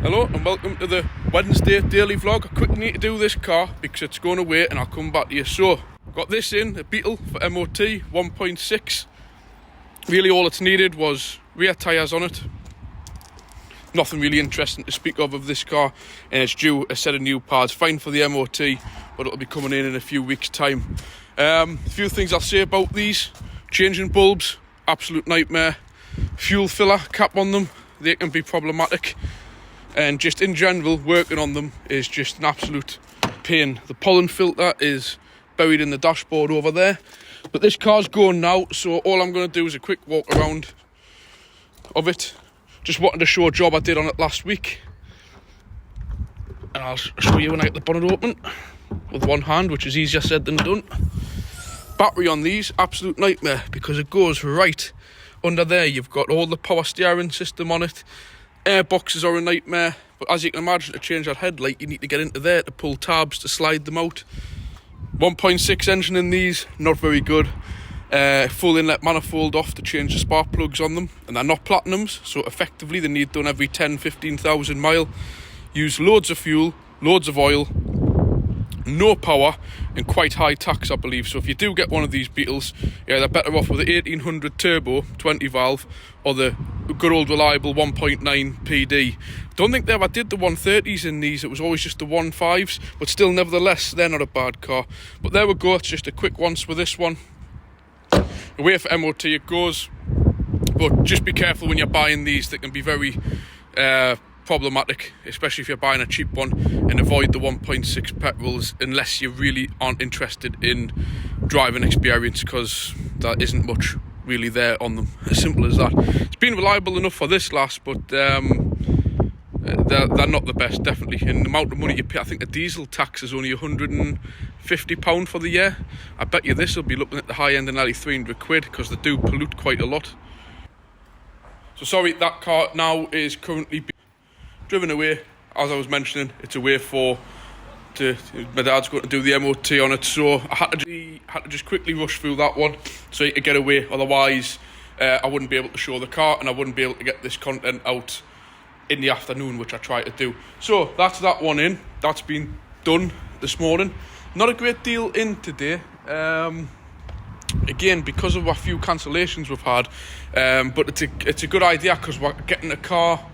Hello and welcome to the Wednesday daily vlog. I quickly need to do this car because it's going away and I'll come back to you. So, got this in, a Beetle for MOT 1.6. Really all it's needed was rear tyres on it. Nothing really interesting to speak of this car, and it's due a set of new pads. Fine for the MOT, but it'll be coming in a few weeks' time. A few things I'll say about these. Changing bulbs, absolute nightmare. Fuel filler cap on them, they can be problematic. And just in general, working on them is just an absolute pain. The pollen filter is buried in the dashboard over there. But this car's going now, so all I'm going to do is a quick walk around of it. Just wanted to show a job I did on it last week. And I'll show you when I get the bonnet open with one hand, which is easier said than done. Battery on these, absolute nightmare, because it goes right under there. You've got all the power steering system on it. Airboxes are a nightmare, but as you can imagine, to change that headlight you need to get into there to pull tabs to slide them out. 1.6 engine in these, not very good. Full inlet manifold off to change the spark plugs on them, and they're not platinums, so effectively they need done every 10-15,000 mile. Use loads of fuel, loads of oil, no power, and quite high tax, I believe. So if you do get one of these Beetles, yeah, they're better off with the 1800 turbo 20 valve or the good old reliable 1.9 PD. Don't think they ever did the 130s in these. It was always just the 1.5s, but still, nevertheless, they're not a bad car. But there we go. It's just a quick once with this one. Away for MOT it goes, but just be careful when you're buying these. They can be very problematic, especially if you're buying a cheap one, and avoid the 1.6 petrols unless you really aren't interested in driving experience, because there isn't much really there on them. As simple as that. It's been reliable enough for this last, but they're not the best, definitely. And the amount of money you pay, I think the diesel tax is only £150 for the year. I bet you this will be looking at the high end of nearly 300 quid, because they do pollute quite a lot. So sorry, that car now is currently being driven away. As I was mentioning, it's away my dad's going to do the MOT on it, so I had to just quickly rush through that one so he could get away. Otherwise, I wouldn't be able to show the car, and I wouldn't be able to get this content out in the afternoon, which I try to do. So that's that one in. That's been done this morning. Not a great deal in today. Again, because of a few cancellations we've had, but it's a good idea, because we're getting a car,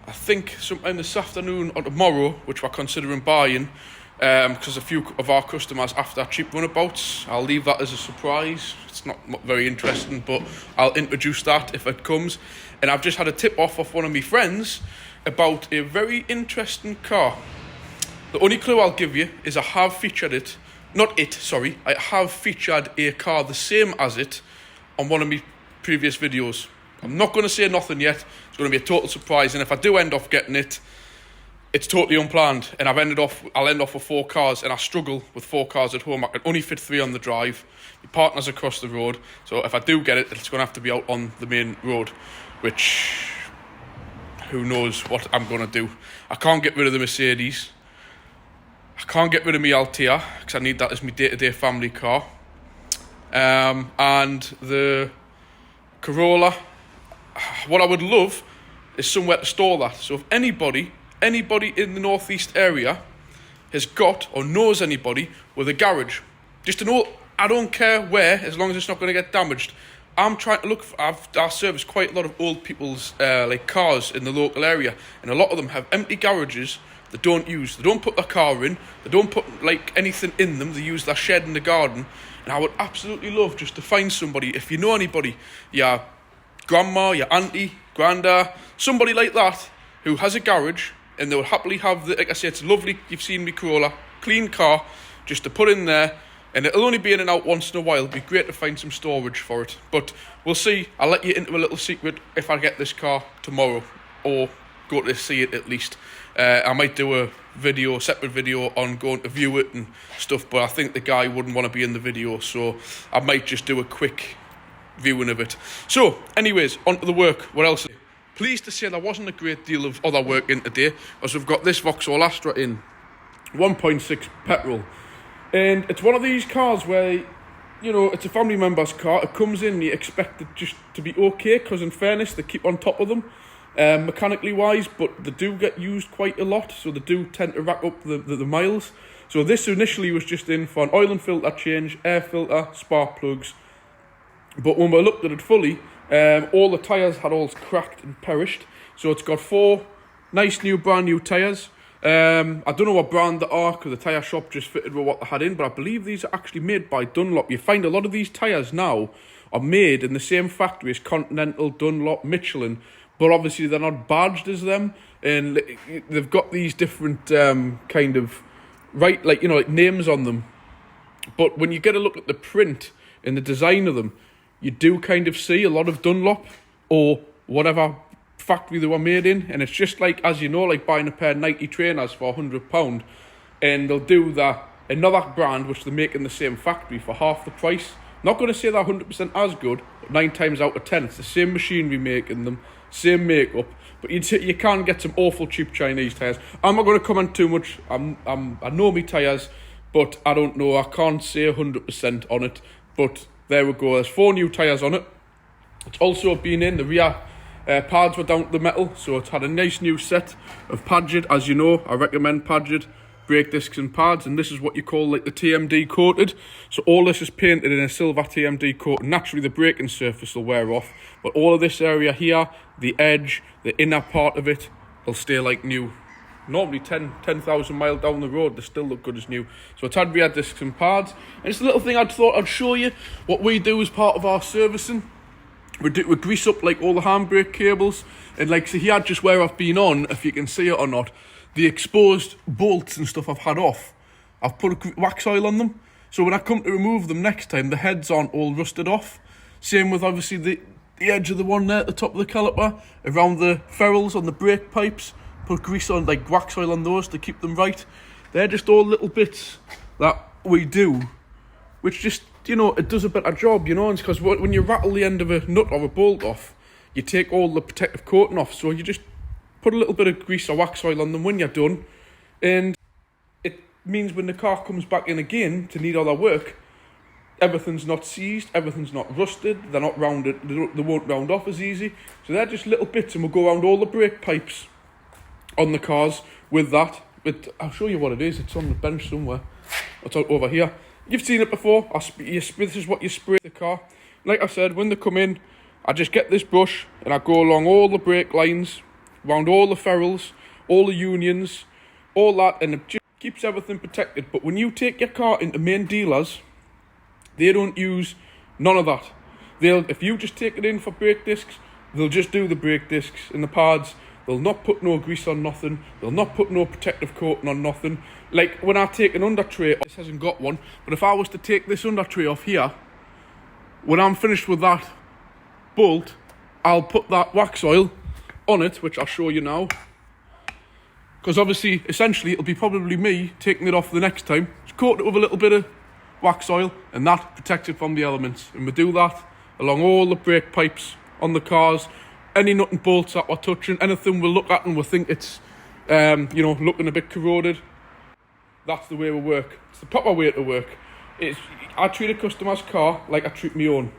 I think, sometime this afternoon or tomorrow, which we're considering buying, because a few of our customers after cheap runabouts. I'll leave that as a surprise. It's not very interesting, but I'll introduce that if it comes. And I've just had a tip off one of my friends about a very interesting car. The only clue I'll give you is I have featured I have featured a car the same as it on one of my previous videos. I'm not going to say nothing yet. It's going to be a total surprise, and if I do end off getting it, it's totally unplanned, and I'll end off with 4 cars, and I struggle with 4 cars at home. I can only fit 3 on the drive. My partner's across the road, so if I do get it, it's going to have to be out on the main road, which, who knows what I'm going to do. I can't get rid of the Mercedes. I can't get rid of my Altea, because I need that as my day-to-day family car. And the Corolla, what I would love is somewhere to store that. So if anybody in the northeast area has got or knows anybody with a garage, just to know, I don't care where, as long as it's not going to get damaged. I'm trying to look for, I service quite a lot of old people's cars in the local area, and a lot of them have empty garages they don't use. They don't put their car in, they don't put anything in them, they use their shed in the garden. And I would absolutely love just to find somebody, if you know anybody, your grandma, your auntie, granda, somebody like that who has a garage, and they would happily have like I say, it's lovely, you've seen me Corolla, clean car, just to put in there, and it'll only be in and out once in a while. It'd be great to find some storage for it, but we'll see. I'll let you into a little secret if I get this car tomorrow, or go to see it at least. I might do a separate video on going to view it and stuff, but I think the guy wouldn't want to be in the video, so I might just do a quick viewing of it. So anyways, on to the work. What else? Pleased to say there wasn't a great deal of other work in today, as we've got this Vauxhall Astra in 1.6 petrol, and it's one of these cars where, you know, it's a family member's car. It comes in, you expect it just to be okay, because in fairness they keep on top of them. mechanically wise, but they do get used quite a lot, so they do tend to rack up the miles. So this initially was just in for an oil and filter change, air filter, spark plugs, but when we looked at it fully, all the tyres had all cracked and perished. So it's got 4 nice new brand new tyres. I don't know what brand they are because the tyre shop just fitted with what they had in, but I believe these are actually made by Dunlop. You find a lot of these tyres now are made in the same factory as Continental, Dunlop, Michelin, but obviously they're not badged as them, and they've got these different kind of like names on them. But when you get a look at the print and the design of them, you do kind of see a lot of Dunlop or whatever factory they were made in, and it's just like, as you know, like buying a pair of Nike trainers for £100, and they'll do that another brand which they make in the same factory for half the price. Not going to say they're 100% as good, but 9 times out of 10 it's the same machinery making them, same makeup, but you can get some awful cheap Chinese tyres. I'm not going to comment too much. I know me tyres, but I don't know, I can't say 100% on it, but there we go. There's 4 new tyres on it. It's also been in the rear pads were down to the metal, so it's had a nice new set of Padgett. As you know, I recommend Padgett brake discs and pads, and this is what you call like the TMD coated. So all this is painted in a silver TMD coat. Naturally the braking surface will wear off, but all of this area here, the edge, the inner part of it, will stay like new. Normally 10,000 miles down the road, they still look good as new. So it's had rear discs and pads, and it's a little thing I thought I'd show you. What we do as part of our servicing, we grease up like all the handbrake cables, and like, so here just where I've been on, if you can see it or not, the exposed bolts and stuff I've had off, I've put wax oil on them, so when I come to remove them next time, the heads aren't all rusted off. Same with obviously the edge of the one there at the top of the caliper, around the ferrules on the brake pipes, put grease on, like wax oil on those to keep them right. They're just all little bits that we do, which just, you know, it does a better job, you know, and because when you rattle the end of a nut or a bolt off, you take all the protective coating off, so you just put a little bit of grease or wax oil on them when you're done, and it means when the car comes back in again to need all their work, everything's not seized, everything's not rusted, they're not rounded, they won't round off as easy. So they're just little bits, and we'll go around all the brake pipes on the cars with that. But I'll show you what it is. It's on the bench somewhere. It's over here. You've seen it before. This is what you spray the car. Like I said, when they come in, I just get this brush and I go along all the brake lines, around all the ferrules, all the unions, all that, and it just keeps everything protected. But when you take your car into main dealers, they don't use none of that. If you just take it in for brake discs, they'll just do the brake discs and the pads. They'll not put no grease on nothing. They'll not put no protective coating on nothing. Like when I take an under tray, this hasn't got one, but if I was to take this under tray off here, when I'm finished with that bolt, I'll put that wax oil on it, which I'll show you now. Because obviously, essentially, it'll be probably me taking it off the next time. Just coat it with a little bit of wax oil, and that protects it from the elements. And we do that along all the brake pipes on the cars. Any nut and bolts that we're touching, anything we'll look at and we'll think it's, looking a bit corroded. That's the way we work. It's the proper way to work. I treat a customer's car like I treat my own.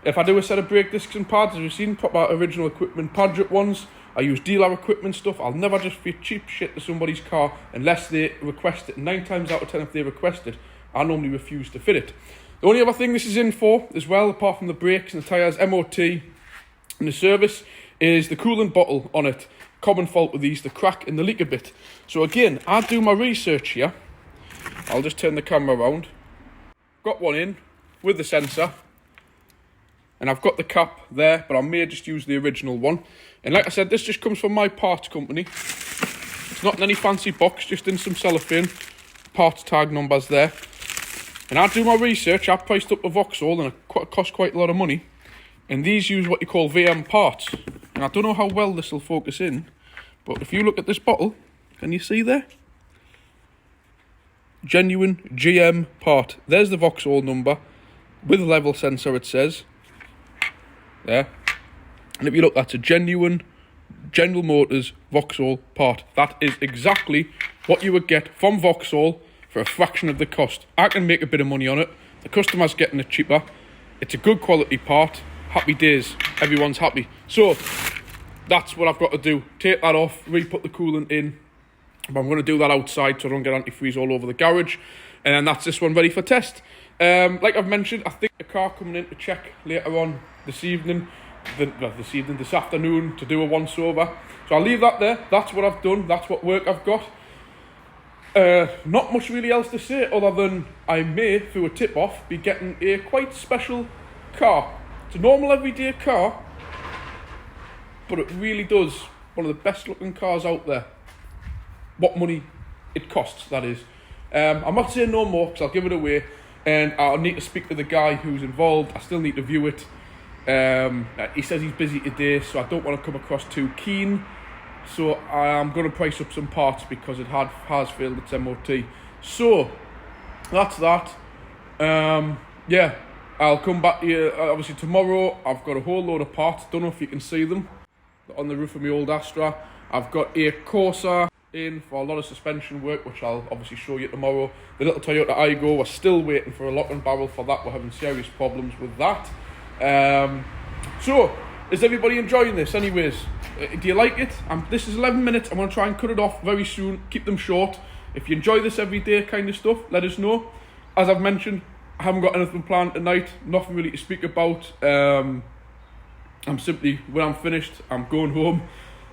If I do a set of brake discs and pads, as you've seen, proper original equipment, Padgett ones, I use dealer equipment stuff. I'll never just fit cheap shit to somebody's car unless they request it. 9 times out of 10, if they request it, I normally refuse to fit it. The only other thing this is in for, as well, apart from the brakes and the tyres, MOT, and the service, is the coolant bottle on it. Common fault with these, the crack and the leak a bit. So again, I do my research here. I'll just turn the camera around. Got one in with the sensor, and I've got the cap there, but I may just use the original one. And like I said, this just comes from my parts company. It's not in any fancy box, just in some cellophane. Parts tag numbers there. And I do my research. I priced up a Vauxhall, and it cost quite a lot of money. And these use what you call VM parts. And I don't know how well this will focus in, but if you look at this bottle, can you see there? Genuine GM part. There's the Vauxhall number with level sensor, it says. There. And if you look, that's a genuine General Motors Vauxhall part. That is exactly what you would get from Vauxhall for a fraction of the cost. I can make a bit of money on it. The customer's getting it cheaper. It's a good quality part. Happy days, everyone's happy. So that's what I've got to do. Take that off, re-put the coolant in. But I'm going to do that outside so I don't get antifreeze all over the garage. And then that's this one ready for test. Like I've mentioned, I think the car coming in to check later on this afternoon to do a once over. So I'll leave that there. That's what I've done. That's what work I've got. Not much really else to say other than I may, through a tip-off, be getting a quite special car. It's a normal everyday car, but it really does. One of the best looking cars out there. What money it costs, that is. I'm not saying no more because I'll give it away, and I'll need to speak to the guy who's involved. I still need to view it. He says he's busy today, so I don't want to come across too keen. So I'm going to price up some parts because it has failed its MOT. So that's that. Yeah, I'll come back to you obviously tomorrow. I've got a whole load of parts. Don't know if you can see them on the roof of my old Astra. I've got a Corsa in for a lot of suspension work, which I'll obviously show you tomorrow. The little Toyota Aygo, we're still waiting for a lock and barrel for that. We're having serious problems with that. So is everybody enjoying this anyways? Do you like it? This is 11 minutes. I'm going to try and cut it off very soon, keep them short. If you enjoy this everyday kind of stuff, let us know. As I've mentioned, I haven't got anything planned tonight, nothing really to speak about. I'm simply, when I'm finished, I'm going home.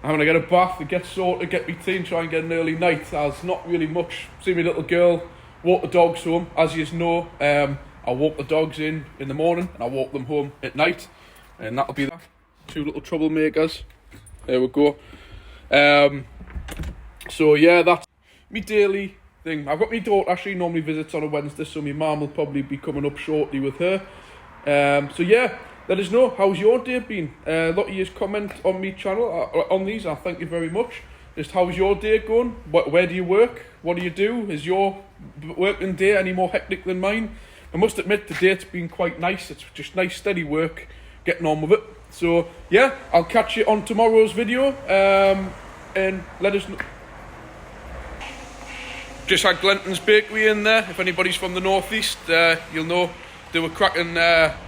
I'm going to get a bath, to get sorted, get me tea and try and get an early night. There's not really much. See my little girl, walk the dogs home. As you know, I walk the dogs in the morning and I walk them home at night. And that'll be that. Two little troublemakers. There we go. So yeah, that's me daily thing. I've got my daughter, she normally visits on a Wednesday, so my mum will probably be coming up shortly with her. So yeah, let us know, how's your day been? A lot of you comment on my channel, on these, I thank you very much. Just how's your day going? Where do you work? What do you do? Is your working day any more hectic than mine? I must admit, today it's been quite nice. It's just nice, steady work, getting on with it. So yeah, I'll catch you on tomorrow's video, and let us know. Just had Glenton's Bakery in there. If anybody's from the northeast, you'll know they were cracking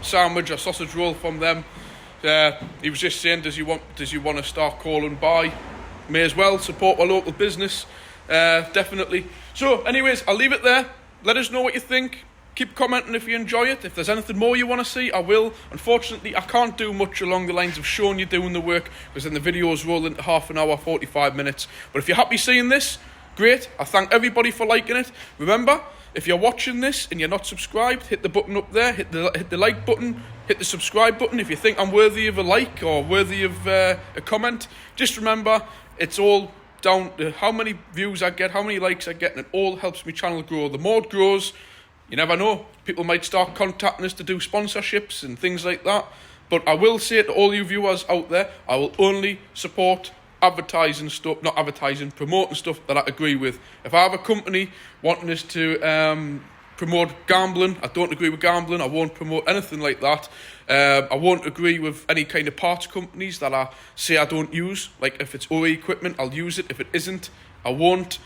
sandwich or sausage roll from them. He was just saying, does you want to start calling by? May as well support our local business, definitely. So anyways, I'll leave it there. Let us know what you think. Keep commenting if you enjoy it. If there's anything more you want to see, I will. Unfortunately, I can't do much along the lines of showing you doing the work, because then the videos roll into half an hour, 45 minutes. But if you're happy seeing this, great. I thank everybody for liking it. Remember, if you're watching this and you're not subscribed, hit the button up there, hit the like button, hit the subscribe button. If you think I'm worthy of a like or worthy of a comment, just remember, it's all down to how many views I get, how many likes I get, and it all helps my channel grow. The more it grows, you never know, people might start contacting us to do sponsorships and things like that. But I will say to all you viewers out there, I will only support advertising stuff, not advertising, promoting stuff that I agree with. If I have a company wanting us to promote gambling, I don't agree with gambling. I won't promote anything like that. I won't agree with any kind of parts companies that I say I don't use. Like if it's OE equipment, I'll use it. If it isn't, I won't.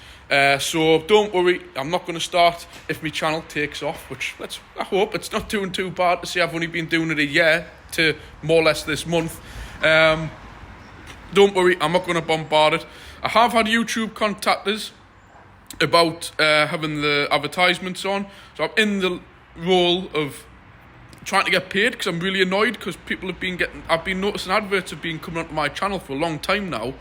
So don't worry, I'm not going to start if my channel takes off, which I hope it's not doing too bad to say I've only been doing it a year to more or less this month. Don't worry, I'm not going to bombard it. I have had YouTube contact us about having the advertisements on, so I'm in the role of trying to get paid, because I'm really annoyed because people have been I've been noticing adverts have been coming onto my channel for a long time now,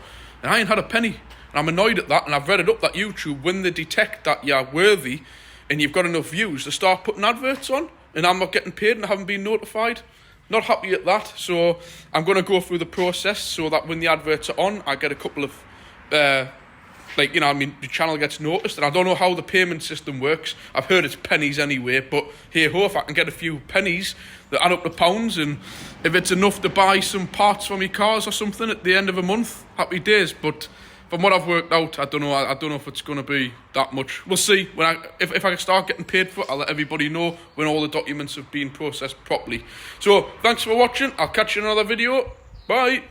and I ain't had a penny. And I'm annoyed at that, and I've read it up that YouTube, when they detect that you're worthy and you've got enough views, to start putting adverts on, and I'm not getting paid and I haven't been notified. Not happy at that, so I'm going to go through the process so that when the adverts are on, I get a couple of, the channel gets noticed. And I don't know how the payment system works. I've heard it's pennies anyway, but hey ho, if I can get a few pennies that add up to pounds, and if it's enough to buy some parts for my cars or something at the end of a month, happy days. But from what I've worked out, I don't know if it's going to be that much. We'll see. If I can start getting paid for it, I'll let everybody know when all the documents have been processed properly. So, thanks for watching. I'll catch you in another video. Bye.